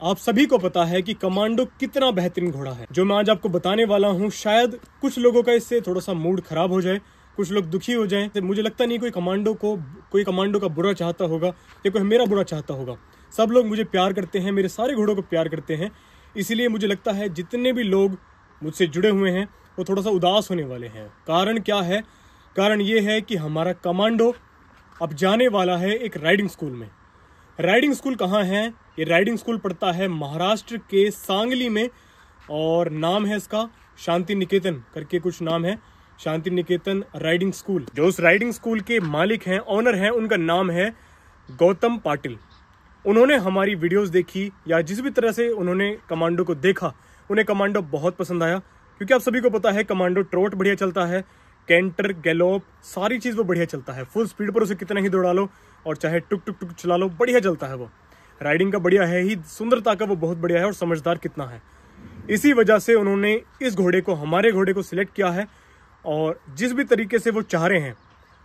आप सभी को पता है कि कमांडो कितना बेहतरीन घोड़ा है। जो मैं आज आपको बताने वाला हूँ, शायद कुछ लोगों का इससे थोड़ा सा मूड खराब हो जाए, कुछ लोग दुखी हो जाएं। तो मुझे लगता नहीं कोई कमांडो का बुरा चाहता होगा या कोई मेरा बुरा चाहता होगा। सब लोग मुझे प्यार करते हैं, मेरे सारे घोड़ों को प्यार करते हैं। इसीलिए मुझे लगता है जितने भी लोग मुझसे जुड़े हुए हैं वो थोड़ा सा उदास होने वाले हैं। कारण क्या है? कारण ये है कि हमारा कमांडो अब जाने वाला है एक राइडिंग स्कूल में। राइडिंग स्कूल कहाँ है? ये राइडिंग स्कूल पड़ता है महाराष्ट्र के सांगली में और नाम है इसका शांति निकेतन करके कुछ नाम है, शांति निकेतन राइडिंग स्कूल। जो उस राइडिंग स्कूल के मालिक हैं, ऑनर हैं, उनका नाम है गौतम पाटिल। उन्होंने हमारी वीडियोस देखी या जिस भी तरह से उन्होंने कमांडो को देखा, उन्हें कमांडो बहुत पसंद आया। क्योंकि आप सभी को पता है कमांडो ट्रोट बढ़िया चलता है, कैंटर गैलोप सारी चीज़ वो बढ़िया चलता है। फुल स्पीड पर उसे कितना ही दौड़ा लो और चाहे टुक टुक टुक चला लो, बढ़िया चलता है वो। राइडिंग का बढ़िया है ही, सुंदरता का वो बहुत बढ़िया है और समझदार कितना है। इसी वजह से उन्होंने इस घोड़े को, हमारे घोड़े को सिलेक्ट किया है और जिस भी तरीके से वो चाह रहे हैं।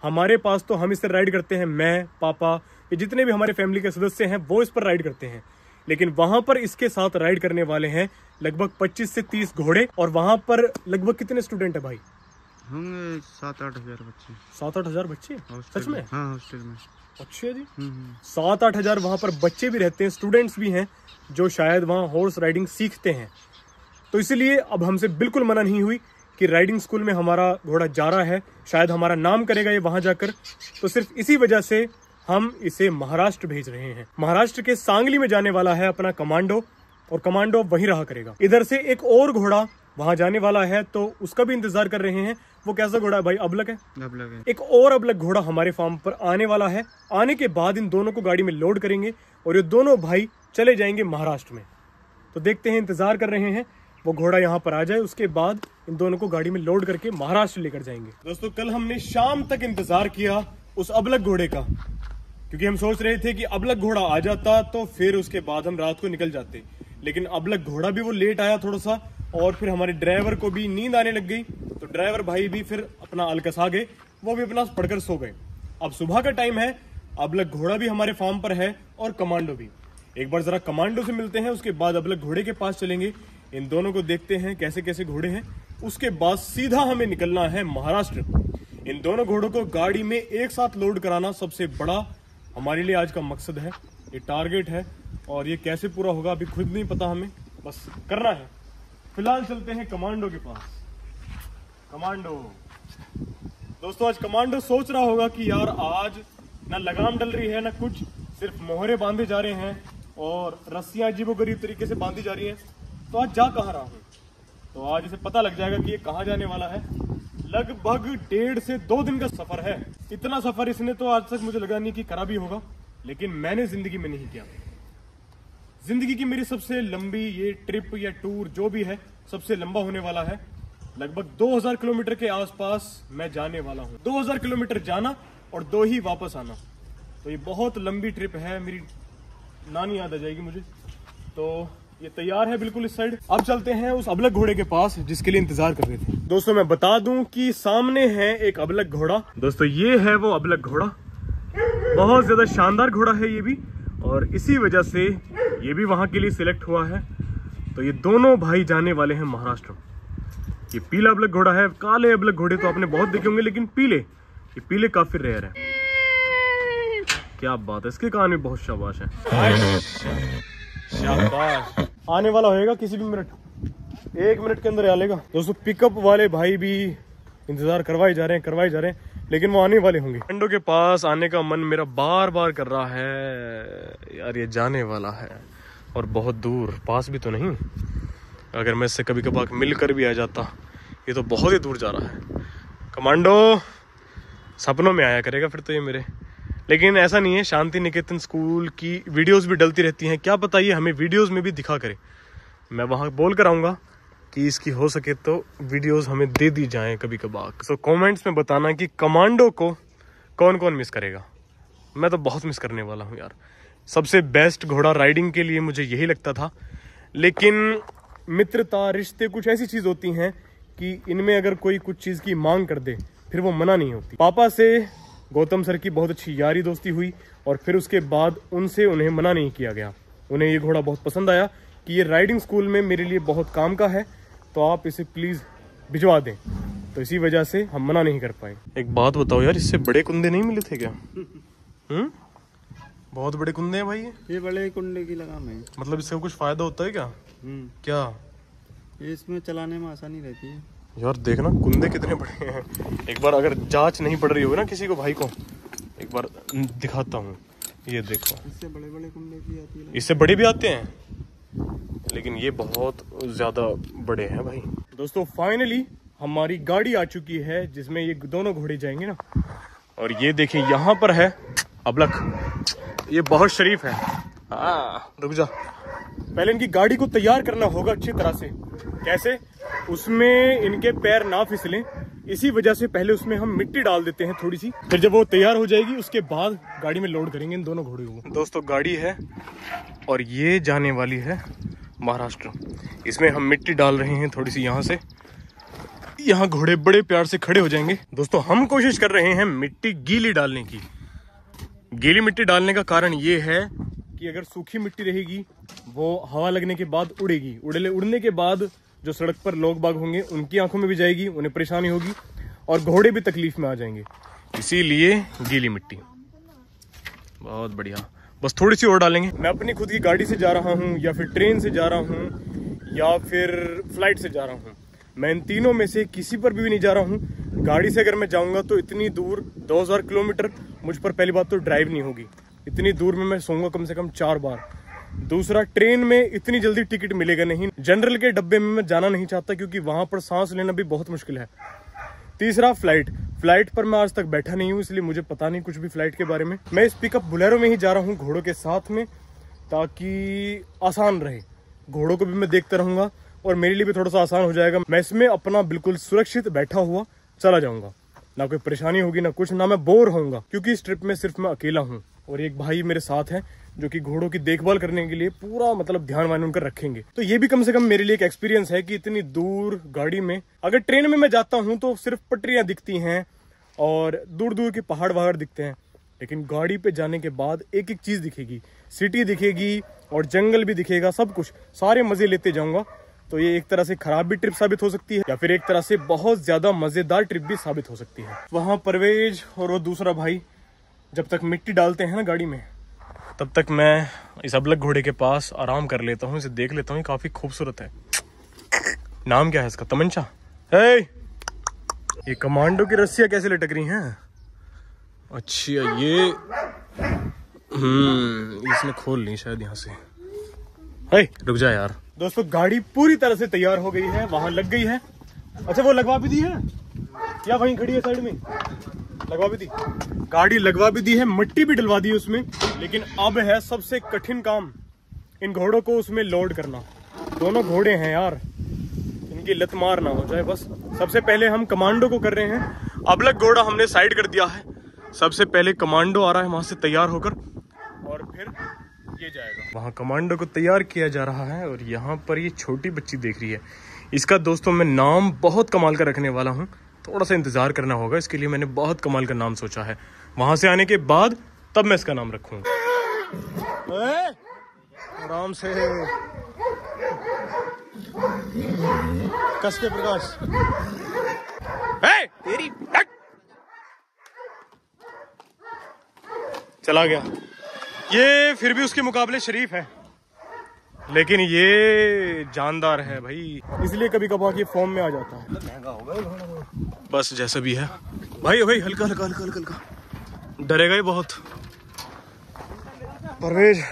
हमारे पास तो हम इससे राइड करते हैं, मैं, पापा, ये जितने भी हमारे फैमिली के सदस्य हैं वो इस पर राइड करते हैं। लेकिन वहां पर इसके साथ राइड करने वाले हैं लगभग 25 से 30 घोड़े। और वहां पर लगभग कितने स्टूडेंट है भाई? होंगे 7-8 हजार बच्चे। 7-8 हजार बच्चे? सच में? हाँ, हॉस्टल में। अच्छा जी। 7-8 हजार वहां पर बच्चे भी रहते हैं, स्टूडेंट्स भी हैं जो शायद वहां हॉर्स राइडिंग सीखते हैं। तो इसलिए अब हमसे बिल्कुल मना नहीं हुई कि राइडिंग स्कूल में हमारा घोड़ा जा रहा है, शायद हमारा नाम करेगा ये वहां जाकर। तो सिर्फ इसी वजह से हम इसे महाराष्ट्र भेज रहे हैं। महाराष्ट्र के सांगली में जाने वाला है अपना कमांडो और कमांडो वहीं रहा करेगा। इधर से एक और घोड़ा वहां जाने वाला है तो उसका भी इंतजार कर रहे हैं। वो कैसा घोड़ा है भाई? अबलग है। अबलग है। एक और अबलग घोड़ा हमारे फार्म पर आने वाला है। आने के बाद इन दोनों को गाड़ी में लोड करेंगे और ये दोनों भाई चले जाएंगे महाराष्ट्र में। तो देखते हैं, इंतजार कर रहे हैं वो घोड़ा यहाँ पर आ जाए, उसके बाद इन दोनों को गाड़ी में लोड करके महाराष्ट्र लेकर जाएंगे। दोस्तों, कल हमने शाम तक इंतजार किया उस अबलग घोड़े का, क्योंकि हम सोच रहे थे कि अबलग घोड़ा आ जाता तो फिर उसके बाद हम रात को निकल जाते। लेकिन अबलग घोड़ा भी वो लेट आया थोड़ा सा और फिर हमारे ड्राइवर को भी नींद आने लग गई। तो ड्राइवर भाई भी फिर अपना अलकसा गए, वो भी अपना पढ़कर सो गए। अब सुबह का टाइम है, अबलग घोड़ा भी हमारे फार्म पर है और कमांडो भी। एक बार जरा कमांडो से मिलते हैं, उसके बाद अबलग घोड़े के पास चलेंगे, इन दोनों को देखते हैं कैसे कैसे घोड़े हैं। उसके बाद सीधा हमें निकलना है महाराष्ट्र। इन दोनों घोड़ों को गाड़ी में एक साथ लोड कराना सबसे बड़ा हमारे लिए आज का मकसद है, ये टारगेट है। और ये कैसे पूरा होगा अभी खुद नहीं पता, हमें बस करना है। फिलहाल चलते हैं कमांडो के पास। कमांडो दोस्तों, आज कमांडो सोच रहा होगा कि यार आज ना लगाम डल रही है ना कुछ, सिर्फ मोहरे बांधे जा रहे हैं और रस्सियां अजीबोगरीब तरीके से बांधी जा रही हैं। तो आज जा कहाँ रहा हूँ? तो आज इसे पता लग जाएगा कि ये कहाँ जाने वाला है। लगभग 1.5 से 2 दिन का सफर है। इतना सफर इसने तो आज तक मुझे लगा नहीं कि करा भी होगा, लेकिन मैंने जिंदगी में नहीं किया। जिंदगी की मेरी सबसे लंबी ये ट्रिप या टूर जो भी है, सबसे लंबा होने वाला है। लगभग 2000 किलोमीटर के आसपास मैं जाने वाला हूँ। 2000 किलोमीटर जाना और 2 ही वापस आना। तो ये बहुत लंबी ट्रिप है, मेरी नानी याद आ जाएगी मुझे। तो ये तैयार है बिल्कुल इस साइड। अब चलते हैं उस अबलग घोड़े के पास जिसके लिए इंतजार कर रहे थे। दोस्तों, मैं बता दूं कि सामने है एक अबलग घोड़ा। दोस्तों, ये है वो अबलग घोड़ा, बहुत ज्यादा शानदार घोड़ा है ये भी, और इसी वजह से ये भी वहां के लिए सिलेक्ट हुआ है। तो ये दोनों भाई जाने वाले हैं महाराष्ट्र। ये पीला अबलग घोड़ा है। काले अबलग घोड़े तो आपने बहुत देखे होंगे, लेकिन ये पीले काफी रेयर है। क्या बात है, इसके कान में बहुत शाबाश है। शाबाश, आने वाला होएगा किसी भी मिनट, 1 मिनट के अंदर आ लेगा। दोस्तों, पिकअप वाले भाई भी इंतजार करवाए जा रहे हैं, लेकिन वो आने वाले होंगे। कमांडो के पास आने का मन मेरा बार बार कर रहा है यार। ये जाने वाला है और बहुत दूर, पास भी तो नहीं। अगर मैं इससे कभी कभार मिलकर भी आ जाता, ये तो बहुत ही दूर जा रहा है। कमांडो सपनों में आया करेगा फिर तो ये मेरे। लेकिन ऐसा नहीं है, शांति निकेतन स्कूल की वीडियोस भी डलती रहती हैं, क्या पता ये हमें वीडियोस में भी दिखा करे। मैं वहां बोल कर आऊँगा कि इसकी हो सके तो वीडियोस हमें दे दी जाएं कभी कभार। तो कमेंट्स में बताना कि कमांडो को कौन कौन मिस करेगा। मैं तो बहुत मिस करने वाला हूँ यार। सबसे बेस्ट घोड़ा राइडिंग के लिए मुझे यही लगता था, लेकिन मित्रता, रिश्ते कुछ ऐसी चीज़ होती हैं कि इनमें अगर कोई कुछ चीज़ की मांग कर दे फिर वो मना नहीं होती। पापा से गौतम सर की बहुत अच्छी यारी दोस्ती हुई और फिर उसके बाद उनसे उन्हें मना नहीं किया गया। उन्हें ये घोड़ा बहुत पसंद आया कि ये राइडिंग स्कूल में मेरे लिए बहुत काम का है, तो आप इसे प्लीज़ भिजवा दें। तो इसी वजह से हम मना नहीं कर पाए। एक बात बताओ यार, इससे बड़े कुंदे नहीं मिले थे क्या? बहुत बड़े कुंदे हैं भाई। ये बड़े कुंडे की लगाम है। मतलब इससे कुछ फायदा होता है क्या? क्या? ये इसमें चलाने में आसानी रहती है। यार देखना कुंदे कितने बड़े हैं। एक बार अगर जांच नहीं पड़ रही होगी ना किसी को, भाई को एक बार दिखाता हूँ। ये देखो, इससे बड़े बड़े कुंडे भी आती है। इससे बड़े भी आते हैं, लेकिन ये बहुत ज्यादा बड़े हैं भाई। दोस्तों फाइनली हमारी गाड़ी आ चुकी है जिसमें ये दोनों घोड़े जाएंगे ना। और ये देखिए यहाँ पर है अबलख, ये बहुत शरीफ है। रुक जा, पहले इनकी गाड़ी को तैयार करना होगा अच्छी तरह से। कैसे? उसमें इनके पैर ना फिसलें, इसी वजह से पहले उसमें हम मिट्टी डाल देते हैं थोड़ी सी। फिर जब वो तैयार हो जाएगी उसके बाद गाड़ी में लोड करेंगे इन दोनों घोड़े को। दोस्तों गाड़ी है और ये जाने वाली है महाराष्ट्र। इसमें हम मिट्टी डाल रहे हैं थोड़ी सी यहाँ से। यहाँ घोड़े बड़े प्यार से खड़े हो जाएंगे। दोस्तों हम कोशिश कर रहे हैं मिट्टी गीली डालने की। गीली मिट्टी डालने का कारण ये है कि अगर सूखी मिट्टी रहेगी वो हवा लगने के बाद उड़ेगी। उड़ने के बाद जो सड़क पर लोग बाग होंगे उनकी आंखों में भी जाएगी, उन्हें परेशानी होगी और घोड़े भी तकलीफ में आ जाएंगे। इसीलिए गीली मिट्टी। बहुत बढ़िया, बस थोड़ी सी और डालेंगे। मैं अपनी खुद की गाड़ी से जा रहा हूँ या फिर ट्रेन से जा रहा हूँ या फिर फ्लाइट से जा रहा हूँ। मैं इन तीनों में से किसी पर भी नहीं जा रहा हूँ। गाड़ी से अगर मैं जाऊँगा तो इतनी दूर 2000 किलोमीटर मुझ पर पहली बात तो ड्राइव नहीं होगी। इतनी दूर में मैं सोऊंगा कम से कम 4 बार। दूसरा, ट्रेन में इतनी जल्दी टिकट मिलेगा नहीं। जनरल के डब्बे में मैं जाना नहीं चाहता क्योंकि वहां पर सांस लेना भी बहुत मुश्किल है। तीसरा, फ्लाइट पर मैं आज तक बैठा नहीं हूँ, इसलिए मुझे पता नहीं कुछ भी फ्लाइट के बारे में। मैं इस पिकअप बोलेरो में ही जा रहा हूँ घोड़ों के साथ में, ताकि आसान रहे। घोड़ों को भी मैं देखता रहूंगा और मेरे लिए भी थोड़ा सा आसान हो जाएगा। मैं इसमें अपना बिल्कुल सुरक्षित बैठा हुआ चला जाऊंगा, ना कोई परेशानी होगी ना कुछ, ना मैं बोर होऊंगा क्योंकि इस ट्रिप में सिर्फ मैं अकेला हूँ और एक भाई मेरे साथ है जो कि घोड़ों की देखभाल करने के लिए पूरा मतलब ध्यान वान उनका रखेंगे। तो ये भी कम से कम मेरे लिए एक एक्सपीरियंस है कि इतनी दूर गाड़ी में, अगर ट्रेन में मैं जाता हूँ तो सिर्फ पटरियां दिखती हैं और दूर दूर के पहाड़ वहाड़ दिखते हैं, लेकिन गाड़ी पे जाने के बाद एक एक चीज दिखेगी, सिटी दिखेगी और जंगल भी दिखेगा, सब कुछ, सारे मजे लेते जाऊंगा। तो ये एक तरह से खराब भी ट्रिप साबित हो सकती है या फिर एक तरह से बहुत ज्यादा मजेदार ट्रिप भी साबित हो सकती है। वहां परवेज और वो दूसरा भाई जब तक मिट्टी डालते हैं ना गाड़ी में, तब तक मैं इस अबलख घोड़े के पास आराम कर लेता हूँ, इसे देख लेता हूँ। काफी खूबसूरत है। नाम क्या है इसका? तमंचा। ये कमांडो की रस्सियां कैसे लटक रही हैं? अच्छा, ये इसने खोल ली शायद यहाँ से। रुक जा यार। दोस्तों गाड़ी पूरी तरह से तैयार हो गई है, वहां लग गई है। अच्छा, वो लगवा भी दी है या वहीं खड़ी है साइड में? लगवा भी दी, गाड़ी लगवा भी दी है, मिट्टी भी डलवा दी है उसमें। लेकिन अब है सबसे कठिन काम, इन घोड़ों को उसमें लोड करना। दोनों घोड़े हैं यार, इनकी लत मार ना हो जाए बस। सबसे पहले हम कमांडो को कर रहे हैं। अबलख घोड़ा हमने साइड कर दिया है। सबसे पहले कमांडो आ रहा है वहां से तैयार होकर और फिर ये जाएगा। वहां कमांडो को तैयार किया जा रहा है और यहाँ पर ये छोटी बच्ची देख रही है। इसका दोस्तों मैं नाम बहुत कमाल का रखने वाला हूँ, थोड़ा सा इंतजार करना होगा। इसके लिए मैंने बहुत कमाल का नाम सोचा है। वहां से आने के बाद तब मैं इसका नाम रखूंगा। आराम से, कस के प्रकाश। तेरी चला गया। ये फिर भी उसके मुकाबले शरीफ है, लेकिन ये जानदार है भाई, इसलिए कभी कभार ये फॉर्म में आ जाता है। महंगा होगा बस, जैसा भी है भाई। भाई हल्का हल्का हल्का हल्का हल्का, डरेगा ही बहुत। परवेज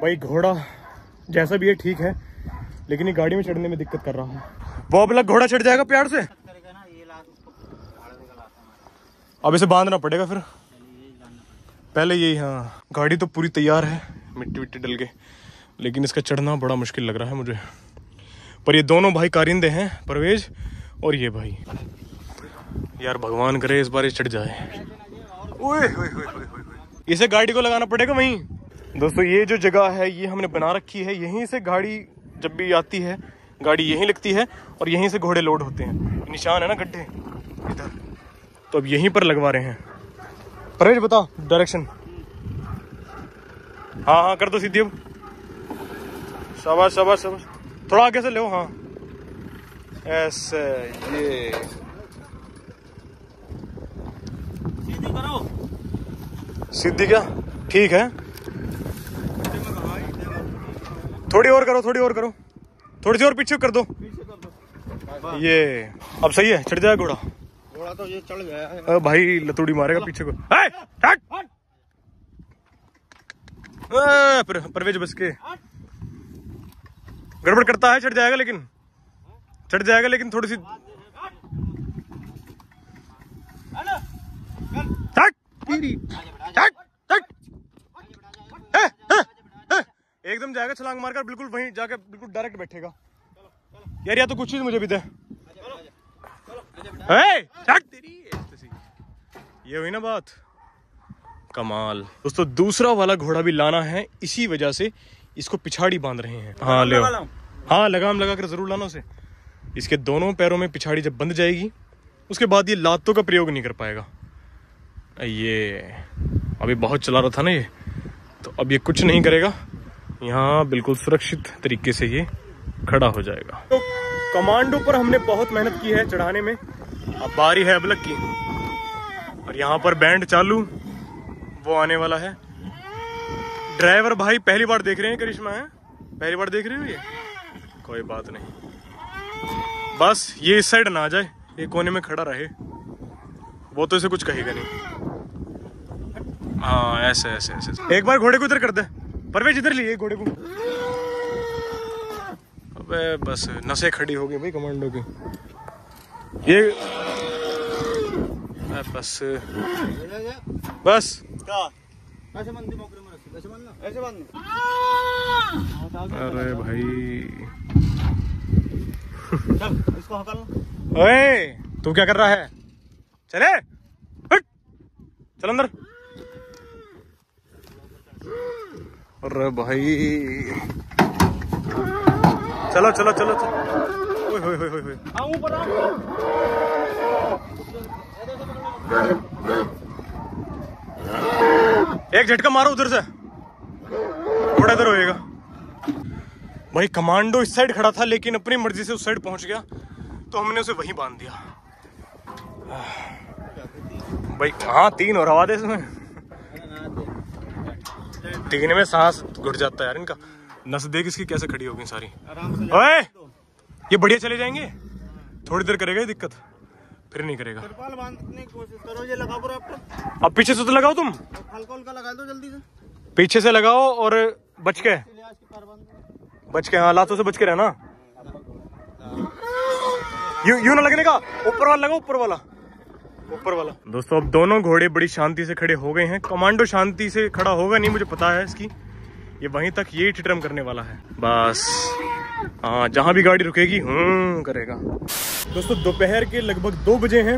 भाई घोड़ा जैसा भी है ठीक है, लेकिन ये गाड़ी में चढ़ने में दिक्कत कर रहा है। वो अबलख घोड़ा चढ़ जाएगा प्यार से, अब इसे बांधना पड़ेगा फिर पहले यही। हाँ, गाड़ी तो पूरी तैयार है, मिट्टी विट्टी डल के, लेकिन इसका चढ़ना बड़ा मुश्किल लग रहा है मुझे। पर ये दोनों भाई कारिंदे हैं, परवेज और ये भाई। यार भगवान करे इस बार ये चढ़ जाए। ओए इसे गाड़ी को लगाना पड़ेगा वहीं। दोस्तों ये जो जगह है ये हमने बना रखी है, यहीं से गाड़ी जब भी आती है गाड़ी यहीं लगती है और यहीं से घोड़े लोड होते हैं। निशान है ना गड्ढे इधर, तो अब यहीं पर लगवा रहे हैं। परवेज बताओ डायरेक्शन। हाँ हाँ कर दो सीधी अब। शाबाश शाबाश शाबाश, थोड़ा आगे से ले। हाँ ऐसे, ये सीधी करो। सीधी क्या? ठीक है, थोड़ी और करो, थोड़ी और करो, थोड़ी सी और पीछे कर दो। ये अब सही है, चढ़ जाए घोड़ा। घोड़ा तो ये चढ़ गया है भाई, लतूड़ी मारेगा पीछे को। परवेज बस के गड़बड़ करता है, चढ़ जाएगा लेकिन, चढ़ जाएगा लेकिन थोड़ी सी। एकदम जाएगा छलांग मारकर, बिल्कुल वहीं जाकर बिल्कुल डायरेक्ट बैठेगा। यार या तो कुछ चीज मुझे भी दे। ये हुई ना बात, कमाल। दोस्तों दूसरा वाला घोड़ा भी लाना है, इसी वजह से इसको पिछाड़ी बांध रहे हैं। हाँ ले, हाँ लगाम लगा कर जरूर लाना उसे। इसके दोनों पैरों में पिछाड़ी जब बंध जाएगी, उसके बाद ये लातों का प्रयोग नहीं कर पाएगा। ये अभी बहुत चला रहा था ना ये, तो अब ये कुछ नहीं करेगा। यहाँ बिल्कुल सुरक्षित तरीके से ये खड़ा हो जाएगा। तो कमांडो पर हमने बहुत मेहनत की है चढ़ाने में, अब बारी है अबलक की। और यहाँ पर बैंड चालू, वो आने वाला है। ड्राइवर भाई पहली बार देख रहे हैं करिश्मा, है पहली बार देख रहे हो ये? कोई बात नहीं, बस ये इस साइड ना आ जाए, ये कोने में खड़ा रहे, वो तो इसे कुछ कहेगा नहीं। हाँ ऐसे ऐसे ऐसे। एक बार घोड़े को इधर कर दे परवेज, इधर लिए घोड़े को। अबे बस नसें खड़ी हो गई भाई कमांडो की। ये बस बस ऐसे बंद, ऐसे बंद, ऐसे बंद। अरे भाई चल इसको हकल। ओए तू क्या कर रहा है? चले हट, चल अंदर। अरे भाई चलो चलो चलो चलो। ओए होए होए होए, ऊपर एक झटका मारो उधर से, थोड़ा इधर होएगा। भाई कमांडो इस साइड खड़ा था, लेकिन अपनी मर्जी से उस साइड पहुंच गया, तो हमने उसे वहीं बांध दिया। भाई हाँ 3 और हवा दे इसमें, 3 में सांस घुट जाता है यार इनका। नस देख इसकी कैसे खड़ी होगी सारी। ओए ये बढ़िया चले जाएंगे, थोड़ी देर करेगा ये दिक्कत, फिर नहीं करेगा। तिरपाल बांधने की कोशिश करो, ये लगाओ पूरा आप। अब पीछे से तो लगाओ तुम, हल्का लगा दो जल्दी से, पीछे से लगाओ और बच के, बच के। हाँ लातों से बच के रहना, यूं ना लगने का। ऊपर वाला लगा, ऊपर वाला, ऊपर वाला। दोस्तों अब दोनों घोड़े बड़ी शांति से खड़े हो गए हैं। कमांडो शांति से खड़ा होगा नहीं, मुझे पता है इसकी, ये वहीं तक यही ठिठरम करने वाला है बस। हाँ जहां भी गाड़ी रुकेगी करेगा। दोस्तों दोपहर के लगभग 2 बजे हैं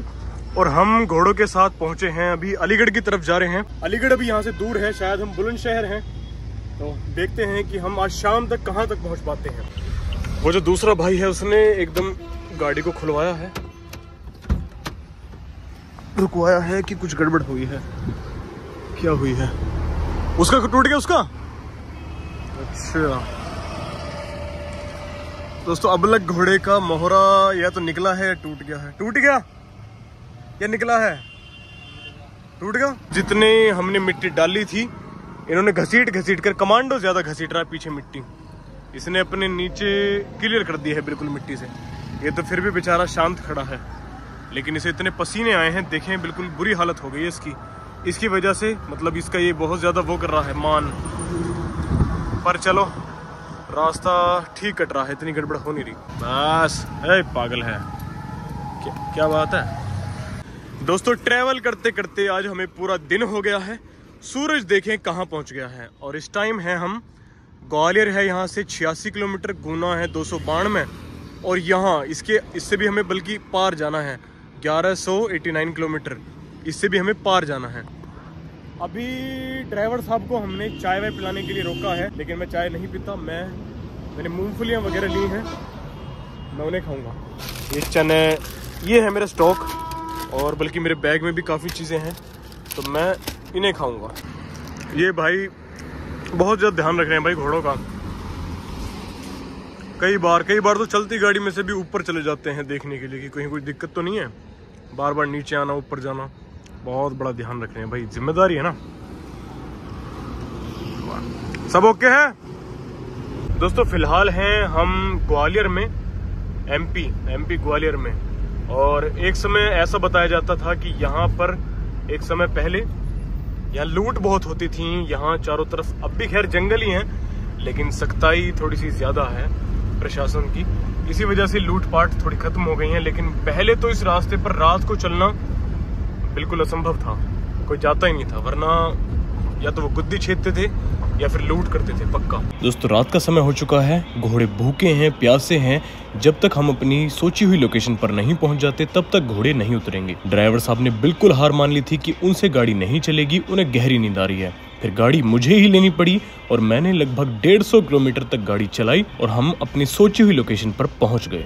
और हम घोड़ों के साथ पहुंचे हैं अभी अलीगढ़ की तरफ जा रहे हैं। अलीगढ़ अभी यहाँ से दूर है, शायद हम बुलंदशहर हैं, तो देखते हैं कि हम आज शाम तक कहाँ तक पहुंच पाते हैं। वो जो दूसरा भाई है उसने एकदम गाड़ी को खुलवाया है, रुकवाया है कि कुछ गड़बड़ हुई है। क्या हुई है? उसका टूट गया उसका। अच्छा दोस्तों अबलक घोड़े का मोहरा या तो निकला है या टूट गया है। टूट गया या निकला है? टूट गया। जितने हमने मिट्टी डाली थी इन्होंने घसीट घसीट कर, कमांडो ज्यादा घसीट रहा है पीछे मिट्टी, इसने अपने नीचे क्लियर कर दिया है बिल्कुल मिट्टी से। ये तो फिर भी बेचारा शांत खड़ा है, लेकिन इसे इतने पसीने आए हैं, देखें बिल्कुल बुरी हालत हो गई है इसकी वजह से। मतलब इसका ये बहुत ज्यादा वो कर रहा है मान, पर चलो रास्ता ठीक कट रहा है, इतनी गड़बड़ हो नहीं रही। बस पागल है क्या बात है। दोस्तों ट्रैवल करते करते आज हमें पूरा दिन हो गया है। सूरज देखें कहाँ पहुँच गया है, और इस टाइम है हम ग्वालियर है यहाँ से 86 किलोमीटर, गुना है 292, और यहाँ इससे भी हमें बल्कि पार जाना है 1189 किलोमीटर, इससे भी हमें पार जाना है। अभी ड्राइवर साहब को हमने चाय वाय पिलाने के लिए रोका है, लेकिन मैं चाय नहीं पीता, मैंने मूंगफलियाँ वगैरह ली हैं, मैं उन्हें खाऊंगा। ये चने, ये है मेरा स्टॉक, और बल्कि मेरे बैग में भी काफ़ी चीज़ें हैं, तो मैं इन्हें खाऊंगा। ये भाई बहुत ज़्यादा ध्यान रख रहे हैं भाई घोड़ों का। कई बार तो चलती गाड़ी में से भी ऊपर चले जाते हैं देखने के लिए कि कहीं कोई दिक्कत तो नहीं है। बार बार नीचे आना, ऊपर जाना, बहुत बड़ा ध्यान रख रहे हैं भाई, जिम्मेदारी है ना। सब ओके है दोस्तों। फिलहाल हैं हम ग्वालियर में, एमपी ग्वालियर में। और एक समय ऐसा बताया जाता था कि यहाँ पर एक समय पहले यहाँ लूट बहुत होती थी, यहाँ चारों तरफ। अब भी खैर जंगल ही हैं, लेकिन सख्ताई थोड़ी सी ज्यादा है प्रशासन की, इसी वजह से लूटपाट थोड़ी खत्म हो गई है। लेकिन पहले तो इस रास्ते पर रात को चलना बिल्कुल असंभव था, कोई जाता ही नहीं था, वरना या तो वो गुद्दी छेदते थे या फिर लूट करते थे पक्का। दोस्तों रात का समय हो चुका है, घोड़े भूखे हैं, प्यासे हैं। जब तक हम अपनी सोची हुई लोकेशन पर नहीं पहुंच जाते तब तक घोड़े नहीं उतरेंगे। ड्राइवर साहब ने बिल्कुल हार मान ली थी कि उनसे गाड़ी नहीं चलेगी, उन्हें गहरी नींद आ रही है। फिर गाड़ी मुझे ही लेनी पड़ी और मैंने लगभग 150 किलोमीटर तक गाड़ी चलाई और हम अपनी सोची हुई लोकेशन पर पहुंच गए।